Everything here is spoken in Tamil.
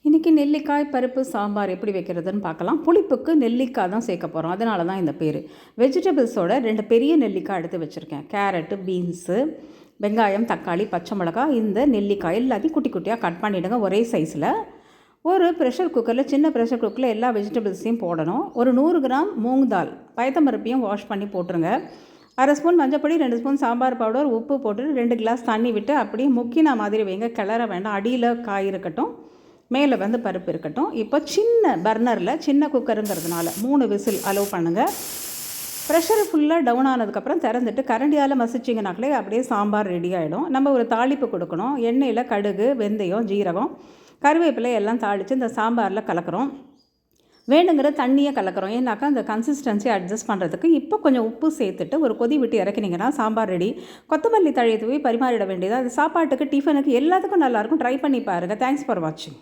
இன்றைக்கி நெல்லிக்காய் பருப்பு சாம்பார் எப்படி வைக்கிறதுன்னு பார்க்கலாம். புளிப்புக்கு நெல்லிக்காய் தான் சேர்க்க போகிறோம், அதனால தான் இந்த பேர். வெஜிடபிள்ஸோட 2 பெரிய நெல்லிக்காய் எடுத்து வச்சுருக்கேன். கேரட்டு, பீன்ஸு, வெங்காயம், தக்காளி, பச்சை மிளகாய், இந்த நெல்லிக்காய் எல்லாத்தையும் குட்டி குட்டியாக கட் பண்ணிவிடுங்க ஒரே சைஸில். ஒரு ப்ரெஷர் குக்கரில், சின்ன ப்ரெஷர் குக்கரில் எல்லா வெஜிடபிள்ஸையும் போடணும். ஒரு 100 கிராம் மூங் தால், பயத்தம்பருப்பையும் வாஷ் பண்ணி போட்டுருங்க. 1/2 ஸ்பூன் மஞ்சப்பொடி, 2 ஸ்பூன் சாம்பார் பவுடர், உப்பு போட்டு 2 கிளாஸ் தண்ணி விட்டு அப்படியே முக்கின மாதிரி வைங்க. கிளற வேண்டாம். அடியில் காய் இருக்கட்டும், மேலே பருப்பு இருக்கட்டும். இப்போ சின்ன பர்னரில், சின்ன குக்கருங்கிறதுனால 3 விசில் அலோவ் பண்ணுங்கள். ப்ரெஷர் ஃபுல்லாக டவுன் ஆனதுக்கப்புறம் திறந்துட்டு கரண்டியால் மசிச்சிங்கனாக்களே அப்படியே சாம்பார் ரெடி ஆகிடும். நம்ம ஒரு தாளிப்பு கொடுக்கணும். எண்ணெயில் கடுகு, வெந்தயம், ஜீரகம், கருவேப்பிலை எல்லாம் தாளித்து இந்த சாம்பாரில் கலக்கிறோம். வேணுங்கிற தண்ணியை கலக்கிறோம். ஏன்னாக்கா அந்த கன்சிஸ்டன்சி அட்ஜஸ்ட் பண்ணுறதுக்கு. இப்போ கொஞ்சம் உப்பு சேர்த்துட்டு ஒரு கொதி விட்டு இறக்கினீங்கன்னா சாம்பார் ரெடி. கொத்தமல்லி தழையை தூவி பரிமாறிட வேண்டியது. அது சாப்பாட்டுக்கு, டிஃபனுக்கு எல்லாத்துக்கும் நல்லாயிருக்கும். ட்ரை பண்ணி பாருங்கள். தேங்க்ஸ் ஃபார் வாட்சிங்.